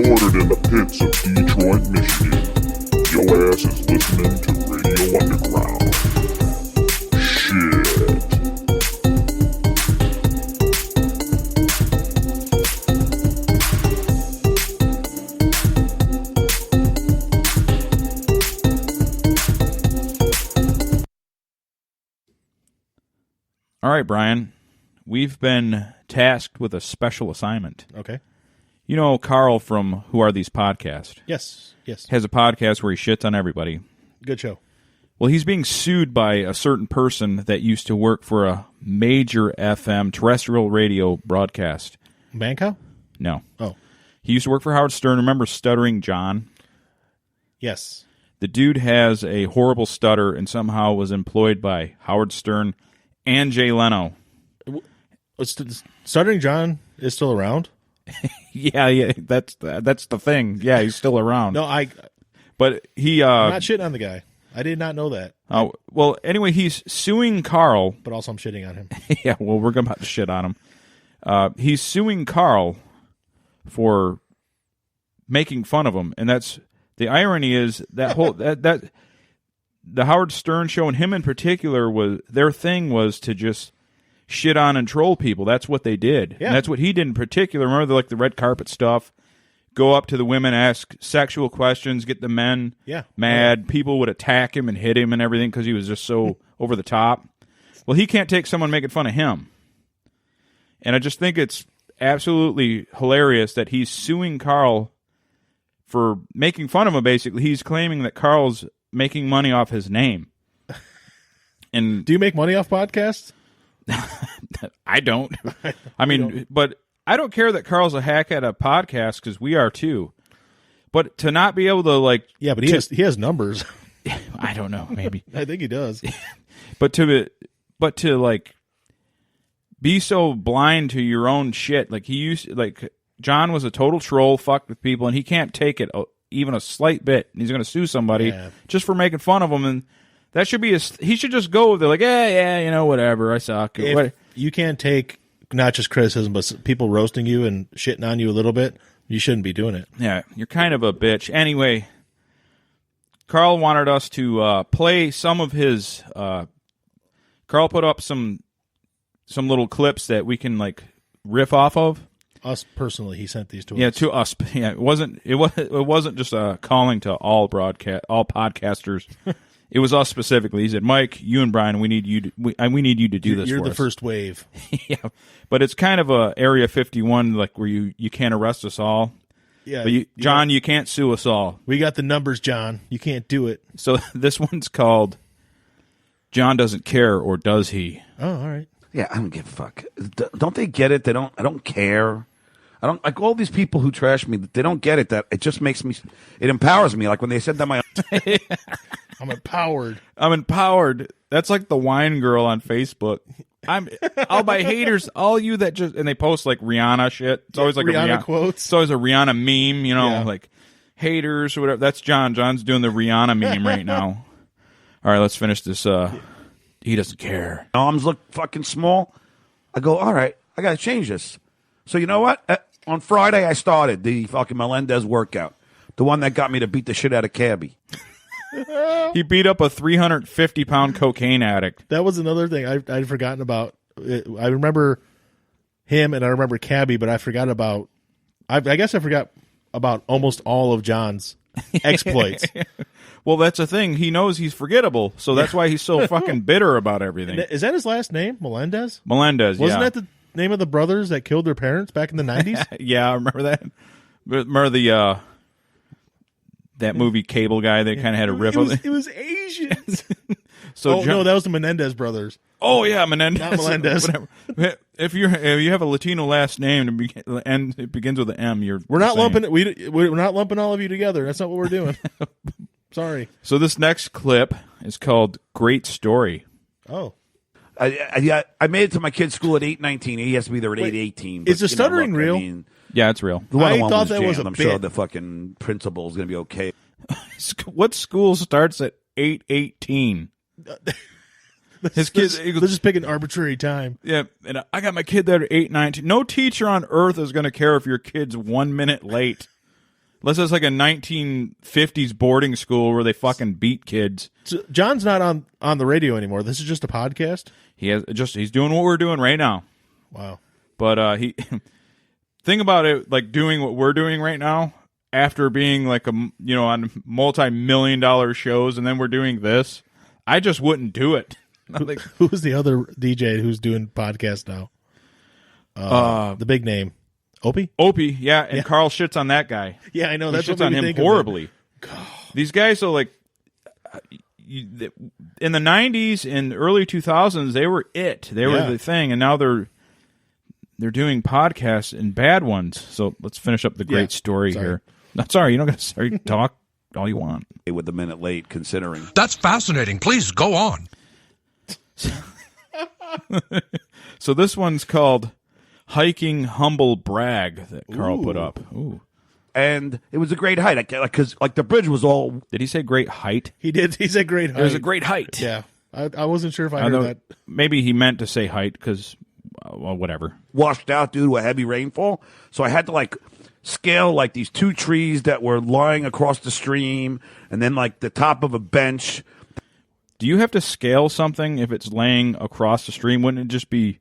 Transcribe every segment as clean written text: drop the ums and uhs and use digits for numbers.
Recorded in the pits of Detroit, Michigan. Your ass is listening to Radio Underground. Shit. All right, Brian. We've been tasked with a special assignment. Okay. You know Karl from Who Are These Podcasts? Yes. Has a podcast where he shits on everybody. Good show. Well, he's being sued by a certain person that used to work for a major FM terrestrial radio broadcast. Mancow? No. Oh. He used to work for Howard Stern. Remember Stuttering John? Yes. The dude has a horrible stutter and somehow was employed by Howard Stern and Jay Leno. Stuttering John is still around? Yeah, that's the thing. Yeah, he's still around. But he I'm not shitting on the guy. I did not know that. Oh, well, anyway, he's suing Karl. But also I'm shitting on him. Yeah, well, we're about to shit on him. He's suing Karl for making fun of him, and that's the irony is that whole that the Howard Stern show and him in particular was their thing was to just shit on and troll people. That's what they did. Yeah. And that's what he did in particular. Remember the red carpet stuff? Go up to the women, ask sexual questions, get the men mad. Yeah. People would attack him and hit him and everything because he was just so over the top. Well, he can't take someone making fun of him. And I just think it's absolutely hilarious that he's suing Karl for making fun of him, basically. He's claiming that Karl's making money off his name. And do you make money off podcasts? I don't. I mean, but I don't care that Karl's a hack at a podcast because we are too. But to not be able to yeah, but he has numbers. I don't know, maybe. I think he does. But to be so blind to your own shit, John was a total troll, fucked with people, and he can't take it even a slight bit. He's going to sue somebody just for making fun of him, and that should be he should just go there whatever, I suck. If you can't take not just criticism, but people roasting you and shitting on you a little bit, you shouldn't be doing it. Yeah, you're kind of a bitch. Anyway, Karl wanted us to play some of his. Karl put up some little clips that we can riff off of. Us personally, he sent these to us. Yeah, to us. Yeah, it wasn't just a calling to all podcasters. It was us specifically. He said, "Mike, you and Brian, we need you to do this. You're for the us." first wave. Yeah, but it's kind of a Area 51, where you can't arrest us all. Yeah, but John, you can't sue us all. We got the numbers, John. You can't do it. So this one's called "John Doesn't Care," or does he? Oh, all right. Yeah, I don't give a fuck. Don't they get it? I don't care. I don't like all these people who trash me. They don't get it. That it just makes me. It empowers me. Like when they said that I'm empowered. I'm empowered. That's like the wine girl on Facebook. All my haters, all you that just and they post Rihanna shit. It's always Rihanna quotes. It's always a Rihanna meme, like haters or whatever. That's John. John's doing the Rihanna meme right now. All right, let's finish this. He doesn't care. Arms look fucking small. I go, all right, I got to change this. So you know what? On Friday, I started the fucking Melendez workout. The one that got me to beat the shit out of Cabby. He beat up a 350-pound cocaine addict. That was another thing I'd forgotten about. I remember him and I remember Cabby, but I forgot about. I guess I forgot about almost all of John's exploits. Well, that's the thing. He knows he's forgettable, so that's why he's so fucking bitter about everything. Is that his last name, Melendez? Melendez, Wasn't that the name of the brothers that killed their parents back in the 90s? Yeah, I remember that. Remember the that movie Cable Guy? They kind of had a riff of it. It was Asians. So no, that was the Menendez brothers. Oh yeah, Menendez. Not Melendez. If you have a Latino last name and it begins with an M, we're not lumping we're not lumping all of you together. That's not what we're doing. Sorry. So this next clip is called "Great Story." Oh. I made it to my kid's school at 8:19. He has to be there at 8:18. Is the stuttering real? Yeah, it's real. The one I thought that was a I'm bit. sure the fucking principal is going to be okay. What school starts at 8:18? His kids. They'll just pick an arbitrary time. Yeah, and I got my kid there at 8:19. No teacher on earth is going to care if your kid's 1 minute late. Unless it's like a 1950s boarding school where they fucking beat kids. So John's not on the radio anymore. This is just a podcast? He's doing what we're doing right now. Wow. But he think about it, like doing what we're doing right now after being like on multi-million-dollar shows, and then we're doing this. I just wouldn't do it. Like, who's the other DJ who's doing podcasts now? The big name. Opie, yeah, and Karl shits on that guy. Yeah, I know. He That's shits what on made me him think horribly. of it. These guys are like, in the 90s and early 2000s, they were it. They were the thing, and now they're doing podcasts and bad ones. So let's finish up the great story here. No, sorry, you don't got to talk all you want. With a minute late, considering. That's fascinating. Please go on. So this one's called Hiking Humble Brag that Karl put up. Ooh. And it was a great height, because like the bridge was all. Did he say great height? He did. He said great height. It was a great height. Yeah, I wasn't sure if I heard that. Maybe he meant to say height because, well, whatever. Washed out due to a heavy rainfall, so I had to like scale like these two trees that were lying across the stream, and then like the top of a bench. Do you have to scale something if it's laying across the stream? Wouldn't it just be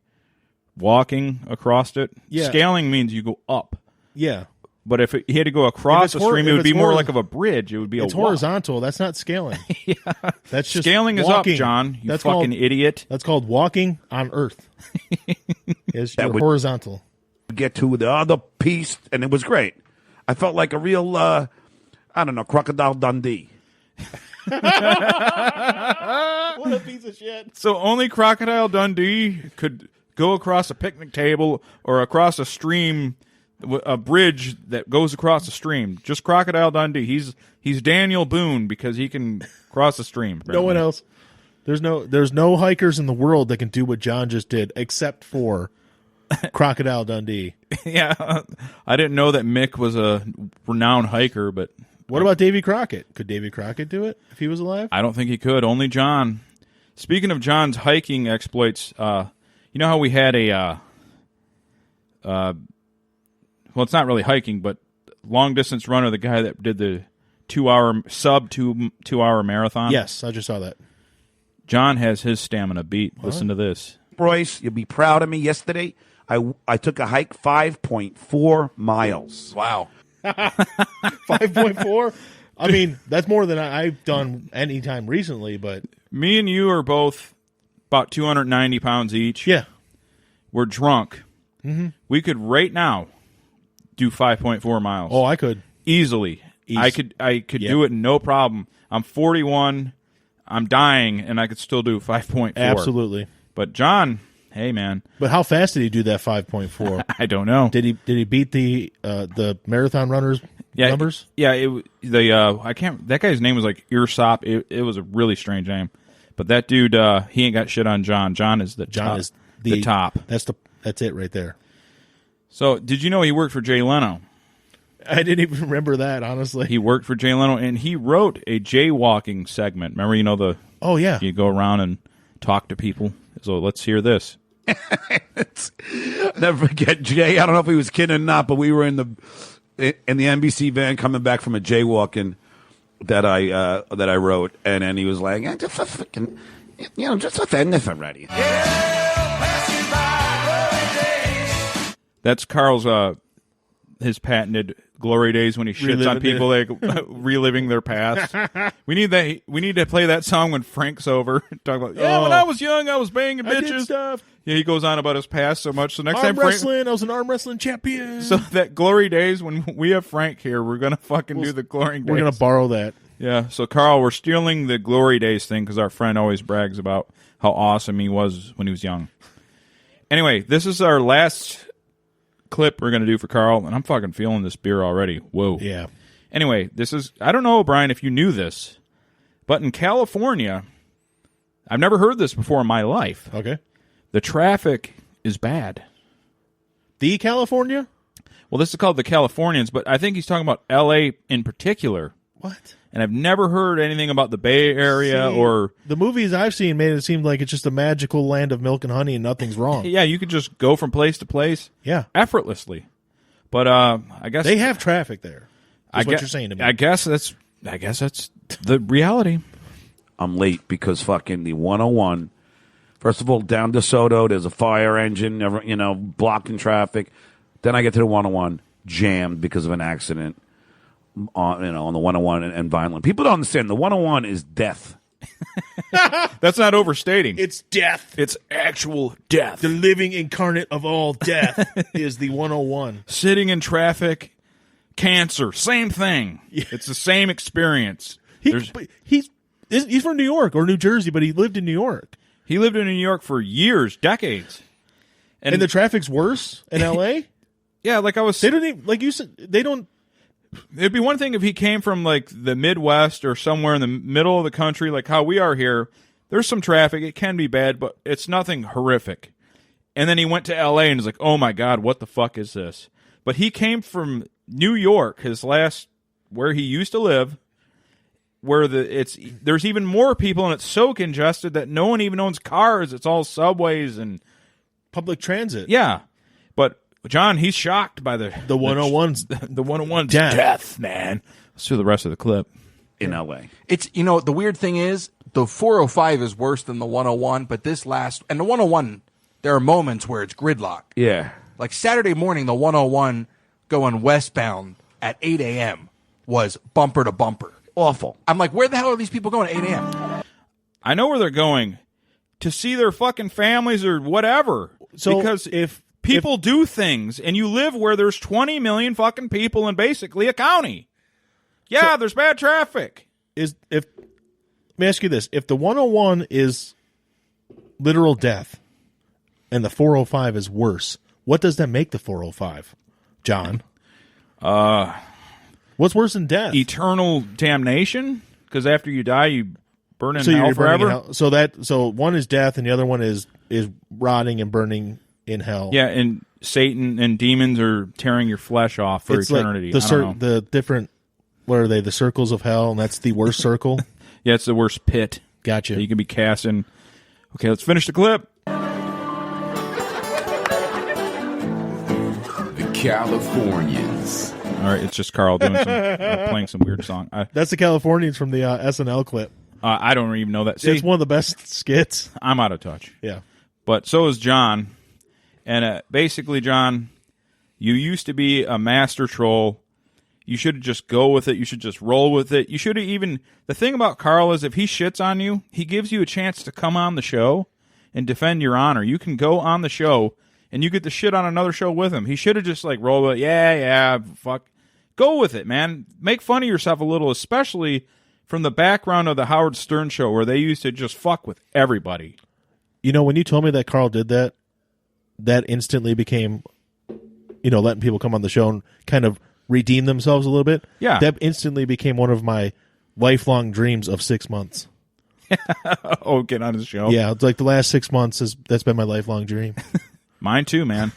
walking across it? Yeah. Scaling means you go up. Yeah. But if he had to go across the stream, it would be more like of a bridge. It would be it's a walk. horizontal. That's not scaling. Yeah. That's just scaling walking. is up, John. You that's fucking idiot. That's called walking on Earth. You're horizontal. Get to the other piece, and it was great. I felt like a real, Crocodile Dundee. What a piece of shit. So only Crocodile Dundee could go across a picnic table or across a stream, a bridge that goes across the stream. Just Crocodile Dundee. He's Daniel Boone because he can cross the stream. Apparently. No one else. There's no hikers in the world that can do what John just did, except for Crocodile Dundee. Yeah, I didn't know that Mick was a renowned hiker, but what about Davy Crockett? Could Davy Crockett do it if he was alive? I don't think he could. Only John. Speaking of John's hiking exploits, you know how we had a well, it's not really hiking, but long distance runner, the guy that did the 2-hour sub 2-hour marathon. Yes, I just saw that. John has his stamina beat. What? Listen to this. Royce, you'll be proud of me. Yesterday, I took a hike 5.4 miles. Wow. 5.4? I mean, that's more than I've done any time recently, but... Me and you are both about 290 pounds each. Yeah. We're drunk. Mm-hmm. We could right now do 5.4 miles. Oh, I could. Easily. I could do it no problem. I'm 41. I'm dying, and I could still do 5.4. Absolutely. But John, hey man. But how fast did he do that 5.4? I don't know. Did he beat the marathon runners numbers? Yeah, I can't. That guy's name was like Earsop. It was a really strange name. But that dude, he ain't got shit on John. John is the top. That's it right there. So, did you know he worked for Jay Leno? I didn't even remember that, honestly. He worked for Jay Leno, and he wrote a jaywalking segment. Remember, Oh, yeah. You go around and talk to people. So, let's hear this. Never forget Jay. I don't know if he was kidding or not, but we were in the NBC van coming back from a jaywalking that I wrote, and then he was like, just a freaking, just offend us already. That's Karl's his patented glory days when he shits on people like reliving their past. We need that. We need to play that song when Frank's over. Talk about when I was young, I was banging bitches. I did stuff. Yeah, he goes on about his past so much. So next time, wrestling, I was an arm wrestling champion. So that glory days when we have Frank here, we're gonna fucking do the glory days. We're gonna borrow that. Yeah. So Karl, we're stealing the glory days thing because our friend always brags about how awesome he was when he was young. Anyway, this is our last clip we're going to do for Karl, and I'm fucking feeling this beer already. Whoa. Yeah. Anyway, this is, I don't know, Brian, if you knew this, but in California, I've never heard this before in my life. Okay. The traffic is bad. The California? Well, this is called the Californians, but I think he's talking about L.A. in particular. What? And I've never heard anything about the Bay Area or... The movies I've seen made it seem like it's just a magical land of milk and honey and nothing's wrong. Yeah, you could just go from place to place. Yeah. Effortlessly. But I guess... They have traffic there. Is what you're saying to me. I guess that's the reality. I'm late because fucking the 101. First of all, down DeSoto, there's a fire engine, blocking traffic. Then I get to the 101, jammed because of an accident on the 101 and Vineland. People don't understand. The 101 is death. That's not overstating. It's death. It's actual death. The living incarnate of all death is the 101. Sitting in traffic, cancer, same thing. Yeah. It's the same experience. He's from New York or New Jersey, but he lived in New York. He lived in New York for years, decades. And the traffic's worse in L.A.? Yeah, like I was... They don't even, like you said, they don't... It'd be one thing if he came from, like, the Midwest or somewhere in the middle of the country, like how we are here. There's some traffic. It can be bad, but it's nothing horrific. And then he went to L.A. and was like, oh, my God, what the fuck is this? But he came from New York, where he used to live, where there's even more people, and it's so congested that no one even owns cars. It's all subways and public transit. Yeah, but John, he's shocked by the 101's the 101's death, man. Let's do the rest of the clip in L.A. It's the weird thing is the 405 is worse than the 101, but the 101, there are moments where it's gridlock. Yeah, like Saturday morning, the 101 going westbound at 8 a.m. was bumper to bumper. Awful. I'm like, where the hell are these people going at 8 a.m.? I know where they're going. To see their fucking families or whatever. So because if people do things and you live where there's 20 million fucking people in basically a county. Yeah, there's bad traffic. Let me ask you this. If the 101 is literal death and the 405 is worse, what does that make the 405, John? What's worse than death? Eternal damnation? Because after you die, you burn in hell forever? So one is death and the other one is rotting and burning in hell. Yeah, and Satan and demons are tearing your flesh off for eternity. Like the different, what are they, the circles of hell, and that's the worst circle? Yeah, it's the worst pit. Gotcha. That you can be cast in. Okay, let's finish the clip. The Californians. All right, it's just Karl doing playing some weird song. That's the Californians from the SNL clip. I don't even know that. See, it's one of the best skits. I'm out of touch. Yeah. But so is John. And basically, John, you used to be a master troll. You should just go with it. You should just roll with it. You should have even... The thing about Karl is if he shits on you, he gives you a chance to come on the show and defend your honor. You can go on the show and you get the shit on another show with him. He should have just rolled with it. Yeah, fuck. Go with it, man. Make fun of yourself a little, especially from the background of the Howard Stern show where they used to just fuck with everybody. When you told me that Karl did that, that instantly became, letting people come on the show and kind of redeem themselves a little bit. Yeah. That instantly became one of my lifelong dreams of 6 months. Oh, get on the show. Yeah, it's like the last 6 months that's been my lifelong dream. Mine too, man.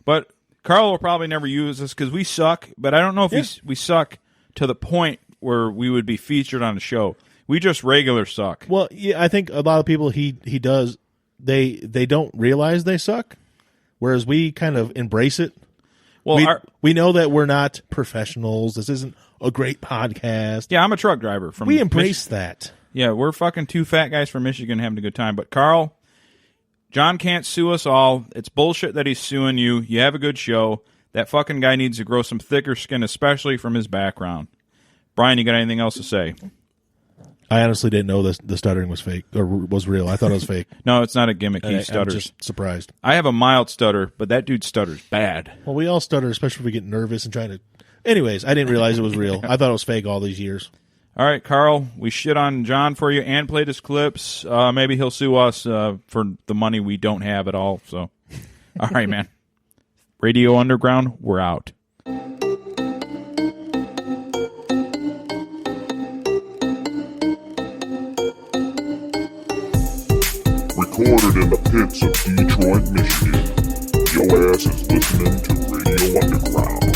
But Karl will probably never use us because we suck, but I don't know if we suck to the point where we would be featured on the show. We just regular suck. Well, yeah, I think a lot of people he does, they don't realize they suck, whereas we kind of embrace it. Well, we know that we're not professionals. This isn't a great podcast. Yeah, I'm a truck driver. We embrace that. Yeah, we're fucking two fat guys from Michigan having a good time. But Karl, John can't sue us all. It's bullshit that he's suing you. You have a good show. That fucking guy needs to grow some thicker skin, especially from his background. Brian, you got anything else to say? I honestly didn't know the stuttering was fake or was real. I thought it was fake. No, it's not a gimmick. He stutters. I'm just surprised. I have a mild stutter, but that dude stutters bad. Well, we all stutter, especially if we get nervous and trying to... Anyways, I didn't realize it was real. I thought it was fake all these years. All right, Karl, we shit on John for you and played his clips. Maybe he'll sue us for the money we don't have at all. So, all right, man. Radio Underground, we're out. Recorded in the pits of Detroit, Michigan. Your ass is listening to Radio Underground.